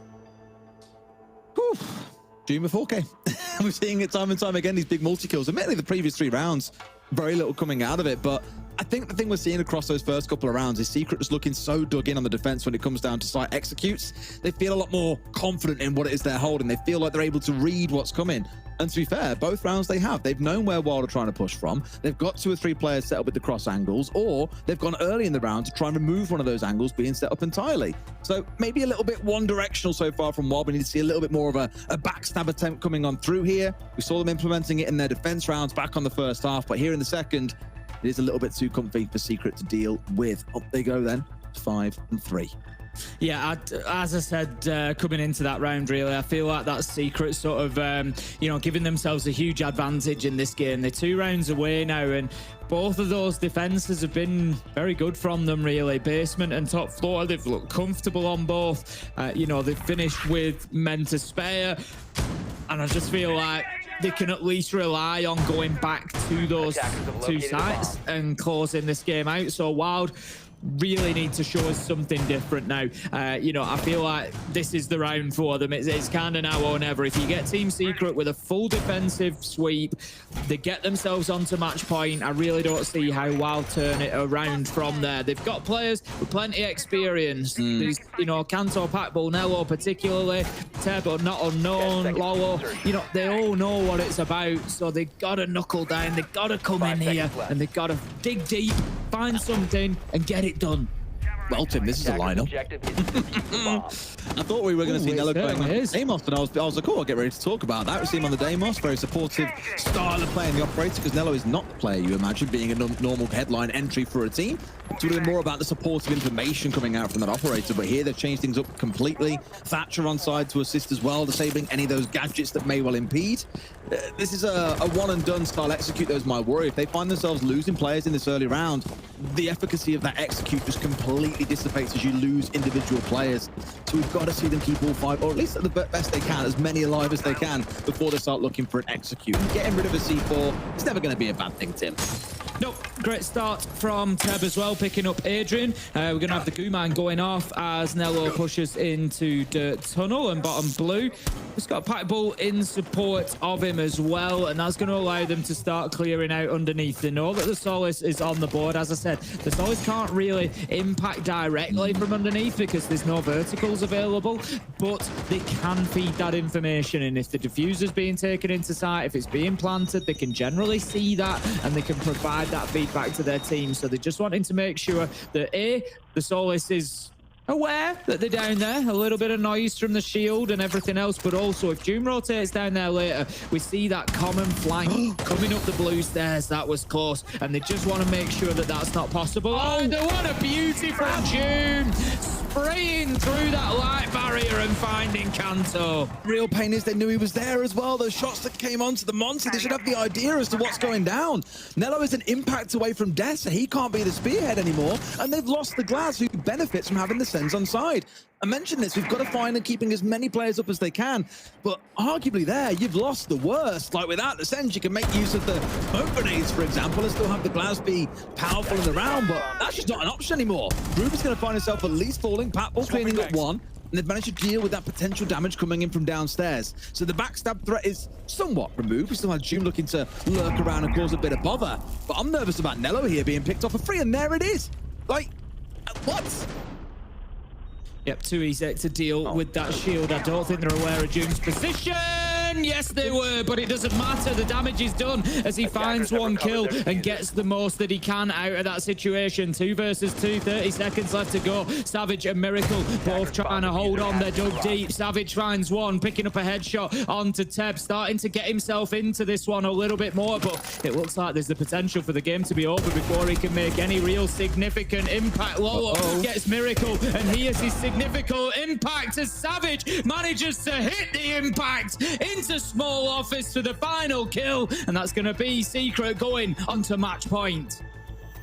Whew. Juma 4K. We're seeing it time and time again, these big multi-kills. Admittedly, the previous 3 rounds, very little coming out of it, but I think the thing we're seeing across those first couple of rounds is Secret just looking so dug in on the defense when it comes down to site executes. They feel a lot more confident in what it is they're holding. They feel like they're able to read what's coming. And to be fair, both rounds they have. They've known where Wild are trying to push from. They've got 2 or 3 players set up with the cross angles, or they've gone early in the round to try and remove one of those angles being set up entirely. So maybe a little bit one-directional so far from Wild. We need to see a little bit more of a backstab attempt coming on through here. We saw them implementing it in their defense rounds back on the first half, but here in the second, it is a little bit too comfy for Secret to deal with. Up they go then, 5 and 3. Yeah, as I said, coming into that round, really, I feel like that Secret sort of, you know, giving themselves a huge advantage in this game. They're 2 rounds away now, and both of those defenses have been very good from them, really. Basement and top floor, they've looked comfortable on both. You know, they've finished with men to spare, and I just feel like they can at least rely on going back to those 2 sites and closing this game out. So Wild really need to show us something different now. You know, I feel like this is the round for them. It's kind of now or never. If you get Team Secret with a full defensive sweep, they get themselves onto match point. I really don't see how Wild turn it around from there. They've got players with plenty of experience. These, you know, Cantor, Packbull, Nello particularly, Turbo, not unknown, Lolo, you know, they all know what it's about. So they got to knuckle down. They got to come in here and they got to dig deep, find something and get it done. Well, Tim, this is a lineup. I thought we were going to see Nello going on Deimos, and I was like, oh, I'll get ready to talk about that. We see him on the Deimos, very supportive style of playing the operator, because Nello is not the player you imagine being a normal headline entry for a team. It's really more about the supportive information coming out from that operator, but here they've changed things up completely. Thatcher on side to assist as well, disabling any of those gadgets that may well impede. This is a one and done style execute, though, is my worry. If they find themselves losing players in this early round, the efficacy of that execute just completely dissipates as you lose individual players. So we've got to see them keep all 5, or at least at the best they can, as many alive as they can before they start looking for an execute. And getting rid of a C4 is never going to be a bad thing, Tim. Nope, great start from Teb as well, picking up Adrian. We're going to have the Gooman going off as Nello pushes into Dirt Tunnel and bottom blue. He's got a Pack Bull in support of him as well, and that's going to allow them to start clearing out underneath. They know that the Solace is on the board. As I said, the Solace can't really impact directly from underneath because there's no verticals available, but they can feed that information, and if the diffuser's being taken into sight, if it's being planted, they can generally see that, and they can provide that feedback to their team. So they're just wanting to make sure that the Solace is aware that they're down there, a little bit of noise from the shield and everything else, but also if Doom rotates down there later, we see that common flank coming up the blue stairs. That was close, and they just want to make sure that that's not possible. Oh, what a beauty from Doom, spraying through that light barrier and finding Kanto. Real pain is they knew he was there as well. Those shots that came onto the Monty, they should have the idea as to what's going down. Nello is an impact away from death, so he can't be the spearhead anymore, and they've lost the Glass, who benefits from having the Sens on side. I mentioned this, we've got to find and keeping as many players up as they can, but arguably there, you've lost the worst. Like without the Sens, you can make use of the smoke grenades, for example, and still have the Glass be powerful in the round, but that's just not an option anymore. Ruby's going to find himself at least falling, Patbull cleaning up one, and they've managed to deal with that potential damage coming in from downstairs. So the backstab threat is somewhat removed. We still have June looking to lurk around and cause a bit of bother, but I'm nervous about Nello here being picked off for free, and there it is. Like, what? Yep, too easy to deal with that shield. I don't think they're aware of June's position. Yes, they were, but it doesn't matter. The damage is done as he finds one kill and gets the most that he can out of that situation. 2 versus 2, 30 seconds left to go. Savage and Miracle both trying to hold on. They're dug deep. Savage finds one, picking up a headshot onto Teb, starting to get himself into this one a little bit more, but it looks like there's the potential for the game to be over before he can make any real significant impact. Lolo gets Miracle, and here's his significant impact as Savage manages to hit the impact into small office for the final kill, and that's going to be Secret going onto match point.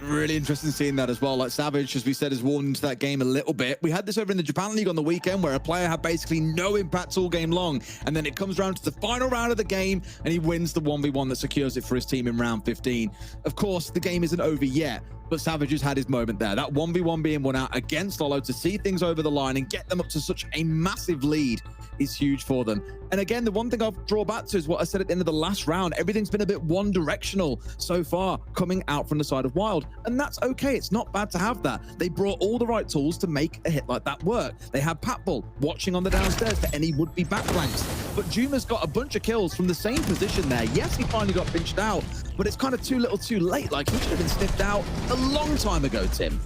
Really interesting seeing that as well. Like Savage, as we said, has warmed into that game a little bit. We had this over in the Japan League on the weekend where a player had basically no impact all game long, and then it comes around to the final round of the game and he wins the 1v1 that secures it for his team in round 15. Of course, the game isn't over yet, but Savage has had his moment there. That 1v1 being won out against Lolo to see things over the line and get them up to such a massive lead is huge for them. And again, the one thing I'll draw back to is what I said at the end of the last round. Everything's been a bit one-directional so far coming out from the side of Wild, and that's okay. It's not bad to have that. They brought all the right tools to make a hit like that work. They had Patbull watching on the downstairs for any would-be backflanks, but Juma's got a bunch of kills from the same position there. Yes, he finally got pinched out, but it's kind of too little too late. Like, he should have been sniffed out a long time ago, Tim.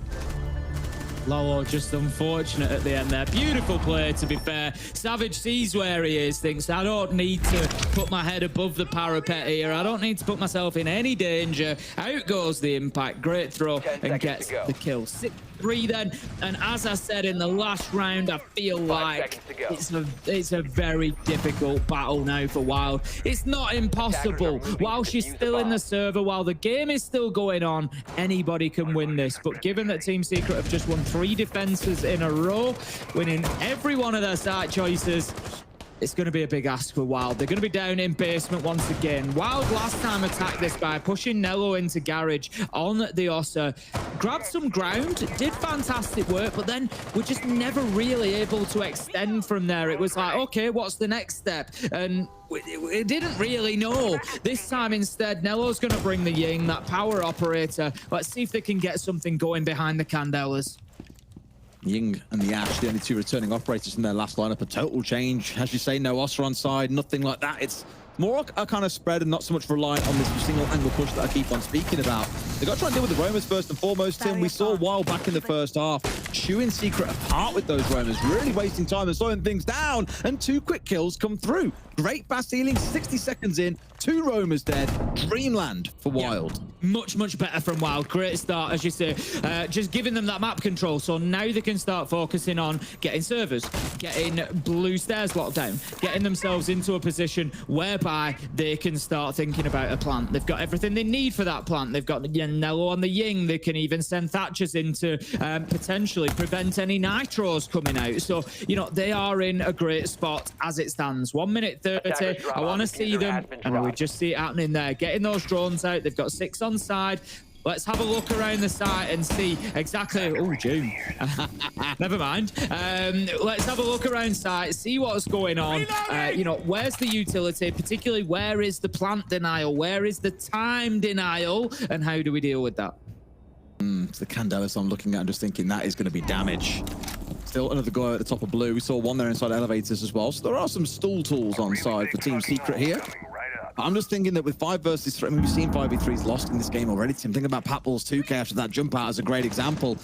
Lolo just unfortunate at the end there. Beautiful play, to be fair. Savage sees where he is, thinks, I don't need to put my head above the parapet here. I don't need to put myself in any danger. Out goes the impact. Great throw and gets the kill. 6-3 then. And as I said in the last round, I feel like it's a very difficult battle now for Wild. It's not impossible. While she's still in the server, while the game is still going on, anybody can win this. But given that Team Secret have just won 3 defenses in a row, winning every one of their site choices, it's going to be a big ask for Wild. They're going to be down in basement once again. Wild last time attacked this by pushing Nello into garage on the Ossa, grabbed some ground, did fantastic work, but then we're just never really able to extend from there. It was like, okay, what's the next step? And we didn't really know. This time instead, Nello's going to bring the Ying, that power operator. Let's see if they can get something going behind the Candelas. Ying and the Ash, the only 2 returning operators in their last lineup, a total change. As you say, no Ossa on side, nothing like that. It's more a kind of spread and not so much reliant on this single angle push that I keep on speaking about. They got to try and deal with the roamers first and foremost, Tim. We saw Wild back in the first half, chewing Secret apart with those roamers, really wasting time and slowing things down, and 2 quick kills come through. Great fast healing, 60 seconds in, 2 roamers dead. Dreamland for Wild. Much, much better from Wild. Great start, as you say. Just giving them that map control, so now they can start focusing on getting servers, getting blue stairs locked down, getting themselves into a position whereby they can start thinking about a plant. They've got everything they need for that plant. They've got Nello on the Ying. They can even send Thatchers in to potentially prevent any nitros coming out. So, you know, they are in a great spot as it stands. 1 minute 30. I want to see them, and we just see it happening there. Getting those drones out. They've got 6 on side. Let's have a look around the site and see exactly. Oh, June. Never mind. Let's have a look around site, see what's going on. You know, where's the utility? Particularly, where is the plant denial? Where is the time denial? And how do we deal with that? It's the Candelas I'm looking at and just thinking that is going to be damage. Still another guy at the top of blue. We saw one there inside elevators as well. So there are some stall tools on side for Team Secret here. I'm just thinking that with 5 versus 3, I mean, we've seen 5v3s lost in this game already. Tim, thinking about Patball's 2K after that jump out as a great example.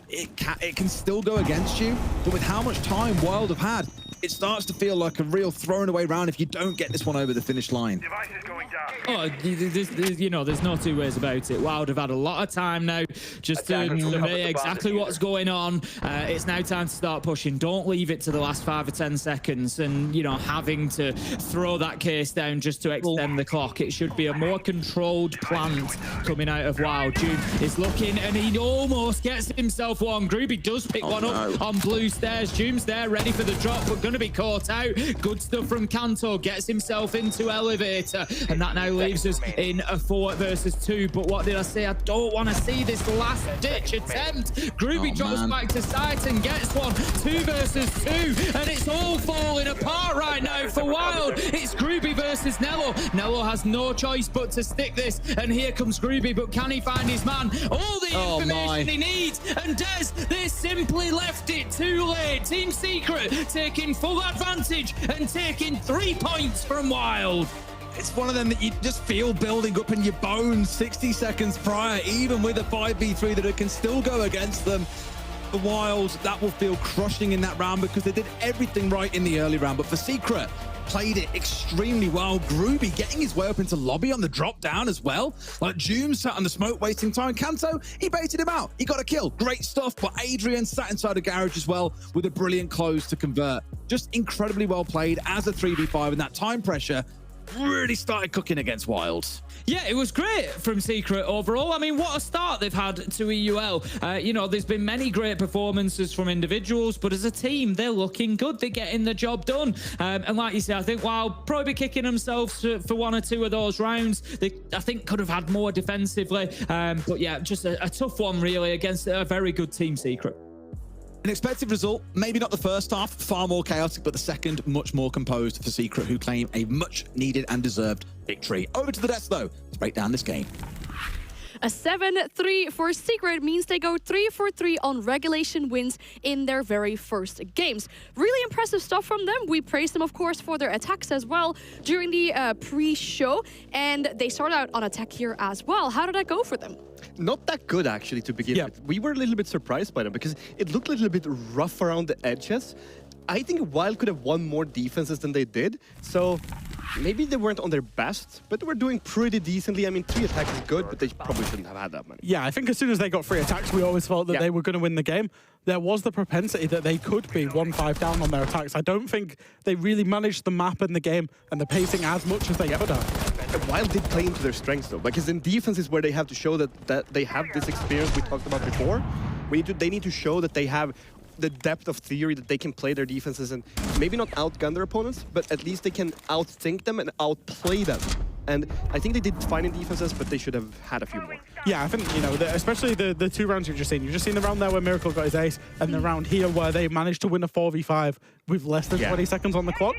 It can still go against you, but with how much time Wild have had, it starts to feel like a real thrown away round if you don't get this one over the finish line. Oh, you know, there's no two ways about it. Wild have had a lot of time now just to convey exactly what's going on. It's now time to start pushing. Don't leave it to the last 5 or 10 seconds and, you know, having to throw that case down just to extend the clock. It should be a more controlled plant coming out of Wild. June is looking and he almost gets himself one. Groovy does pick one up on blue stairs. June's there ready for the drop, but going to be caught out. Good stuff from Kanto. Gets himself into elevator, and that now leaves us in a 4 versus 2. But what did I say? I don't want to see this last ditch attempt. Groovy drops back to site and gets one. 2 versus 2, and it's all falling apart right now for Wild. It's Groovy versus Nello. Nello has no choice but to stick this, and here comes Groovy, but can he find his man? All the information he needs, and Des, they simply left it too late. Team Secret taking full advantage and taking 3 points from Wild. It's one of them that you just feel building up in your bones 60 seconds prior, even with a 5v3 that it can still go against them. The Wild, that will feel crushing in that round because they did everything right in the early round, but for Secret, played it extremely well. Groovy getting his way up into lobby on the drop down as well. Like Joom sat on the smoke wasting time. Kanto, he baited him out. He got a kill. Great stuff. But Adrian sat inside the garage as well with a brilliant close to convert. Just incredibly well played as a 3v5, and that time pressure really started cooking against Wild. Yeah, it was great from Secret overall. I mean, what a start they've had to EUL. You know, there's been many great performances from individuals, but as a team, they're looking good. They're getting the job done. And like you say, I think Wild probably kicking themselves for 1 or 2 of those rounds. They, I think, could have had more defensively. But yeah, just a tough one, really, against a very good Team Secret. An expected result, maybe not the first half, far more chaotic, but the second much more composed for Secret, who claim a much needed and deserved victory. Over to the desk, though, to break down this game. A 7-3 for Secret means they go 3 for 3 on regulation wins in their very first games. Really impressive stuff from them. We praised them, of course, for their attacks as well during the pre-show, and they started out on attack here as well. How did that go for them? Not that good, actually, to begin with. We were a little bit surprised by them because it looked a little bit rough around the edges. I think Wild could have won more defenses than they did, so maybe they weren't on their best, but they were doing pretty decently. I mean, 3 attacks is good, but they probably shouldn't have had that many. Yeah, I think as soon as they got 3 attacks, we always felt that they were going to win the game. There was the propensity that they could be 1-5 down on their attacks. I don't think they really managed the map and the game and the pacing as much as they could have. Wild did play into their strengths, though, because in defense is where they have to show that they have this experience we talked about before. They need to show that they have the depth of theory, that they can play their defenses and maybe not outgun their opponents, but at least they can outthink them and outplay them. And I think they did fine in defenses, but they should have had a few more. Yeah, I think, you know, especially the 2 rounds you've just seen. You've just seen the round there where Miracle got his ace, and the round here where they managed to win a 4v5 with less than 20 seconds on the clock.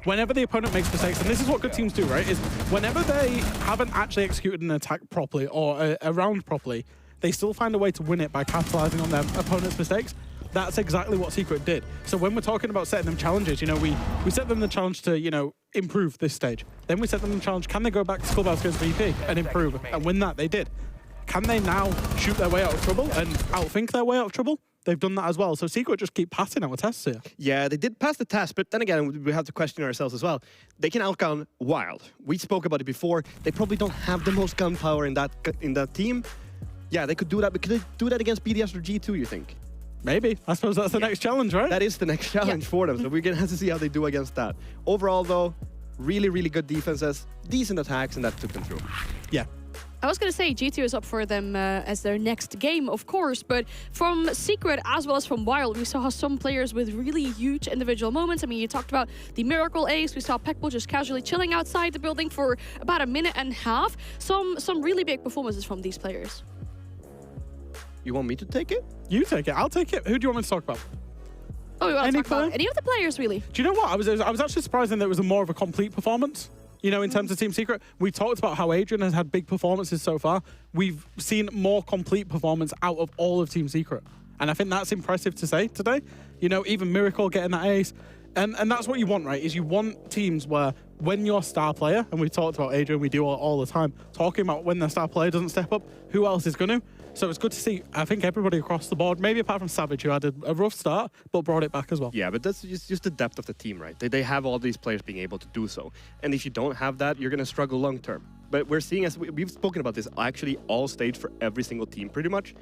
Whenever the opponent makes mistakes, and this is what good teams do, right, is whenever they haven't actually executed an attack properly or a round properly, they still find a way to win it by capitalizing on their opponent's mistakes. That's exactly what Secret did. So when we're talking about setting them challenges, you know, we set them the challenge to, you know, improve this stage. Then we set them the challenge, can they go back to Clubhouse against VP and improve and win that? They did. Can they now shoot their way out of trouble and outthink their way out of trouble? they've done that as well. So Secret just keep passing our tests here. Yeah, they did pass the test, but then again, we have to question ourselves as well. They can outgun WYLDE. We spoke about it before. They probably don't have the most gunpowder in that team. Yeah, they could do that, but could they do that against BDS or G2, you think? Maybe. I suppose that's the next challenge, right? That is the next challenge for them, so we're going to have to see how they do against that. Overall, though, really, really good defenses, decent attacks, and that took them through. Yeah. I was going to say G2 is up for them as their next game, of course, but from Secret as well as from WYLDE, we saw some players with really huge individual moments. I mean, you talked about the Miracle Ace. We saw Pekball just casually chilling outside the building for about a minute and a half. Some really big performances from these players. You want me to take it? You take it. I'll take it. Who do you want me to talk about? Oh, we want to Any talk about any of the players, really. Do you know what? I was actually surprised that it was more of a complete performance. You know, in terms of Team Secret, we talked about how Adrian has had big performances so far. We've seen more complete performance out of all of Team Secret. And I think that's impressive to say today. You know, even Miracle getting that ace. And that's what you want, right? Is you want teams where when your star player, and we talked about Adrian, we do all the time, talking about when the star player doesn't step up, who else is going to? So it's good to see, I think, everybody across the board, maybe apart from Savage, who had a rough start, but brought it back as well. Yeah, but that's just the depth of the team, right? They have all these players being able to do so. And if you don't have that, you're going to struggle long term. But we're seeing, as we've spoken about this, actually all stage for every single team, pretty much.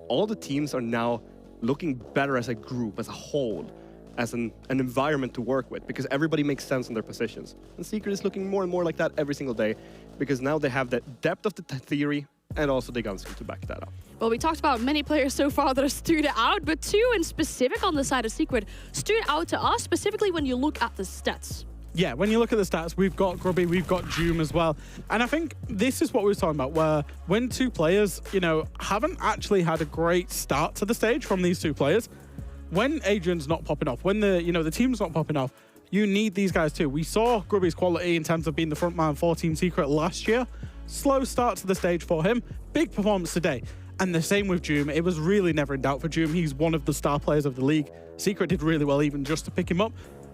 All the teams are now looking better as a group, as a whole, as an environment to work with, because everybody makes sense in their positions. And Secret is looking more and more like that every single day, because now they have the depth of the theory and also the gun skill to back that up. Well, we talked about many players so far that have stood out, but two in specific on the side of Secret stood out to us, specifically when you look at the stats. Yeah, when you look at the stats, we've got Grubby, we've got Doom as well. And I think this is what we were talking about, where when two players, you know, haven't actually had a great start to the stage from these two players, when Adrian's not popping off, when the team's not popping off, you need these guys too. We saw Grubby's quality in terms of being the front man for Team Secret last year. Slow start to the stage for him. Big performance today. And the same with Doom. It was really never in doubt for Doom. He's one of the star players of the league. Secret did really well even just to pick him up.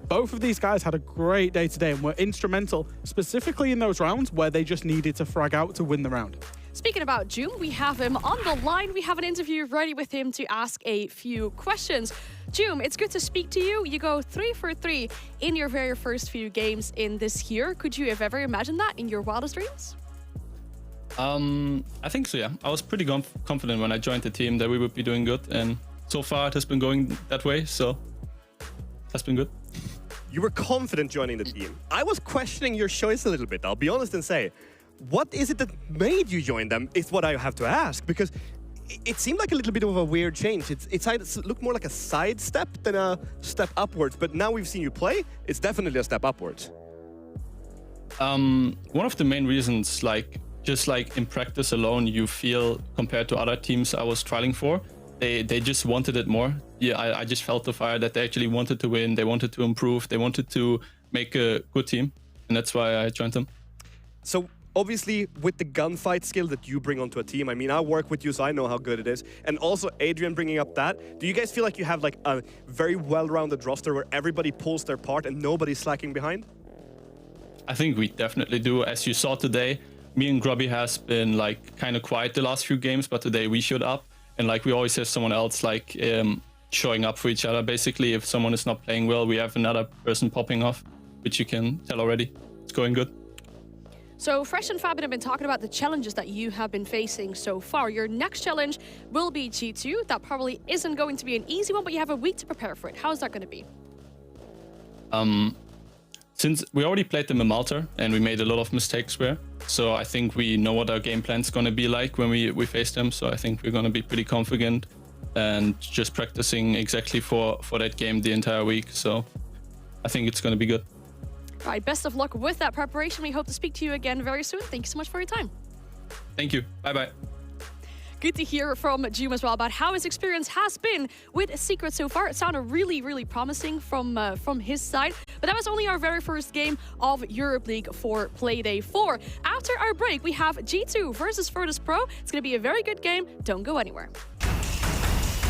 Both of these guys had a great day today and were instrumental, specifically in those rounds where they just needed to frag out to win the round. Speaking about Doom, we have him on the line. We have an interview ready with him to ask a few questions. Doom, it's good to speak to you. You go 3 for 3 in your very first few games in this year. Could you have ever imagined that in your wildest dreams? I think so, yeah. I was pretty confident when I joined the team that we would be doing good, and so far it has been going that way, so that's been good. You were confident joining the team. I was questioning your choice a little bit, I'll be honest and say. What is it that made you join them is what I have to ask, because it seemed like a little bit of a weird change. It looked more like a side step than a step upwards, but now we've seen you play, it's definitely a step upwards. One of the main reasons, just like in practice alone, you feel compared to other teams I was trialing for, they just wanted it more. Yeah, I just felt the fire that they actually wanted to win, they wanted to improve, they wanted to make a good team, and that's why I joined them. So obviously with the gunfight skill that you bring onto a team, I mean, I work with you, so I know how good it is. And also Adrian bringing up that, do you guys feel like you have like a very well-rounded roster where everybody pulls their part and nobody's slacking behind? I think we definitely do. As you saw today, me and Grubby has been like kind of quiet the last few games, but today we showed up, and like we always have someone else like showing up for each other. Basically, if someone is not playing well, we have another person popping off, which you can tell already. It's going good. So Fresh and Fabin have been talking about the challenges that you have been facing so far. Your next challenge will be G2. That probably isn't going to be an easy one, but you have a week to prepare for it. How is that going to be? Since we already played them in Malta and we made a lot of mistakes there, so I think we know what our game plan is going to be like when we face them. So I think we're going to be pretty confident and just practicing exactly for that game the entire week. So I think it's going to be good. All right, best of luck with that preparation. We hope to speak to you again very soon. Thank you so much for your time. Thank you. Bye-bye. Good to hear from Doom as well about how his experience has been with Secret so far. It sounded really, really promising from his side. But that was only our very first game of Europe League for Playday 4. After our break, we have G2 versus Virtus Pro. It's going to be a very good game. Don't go anywhere.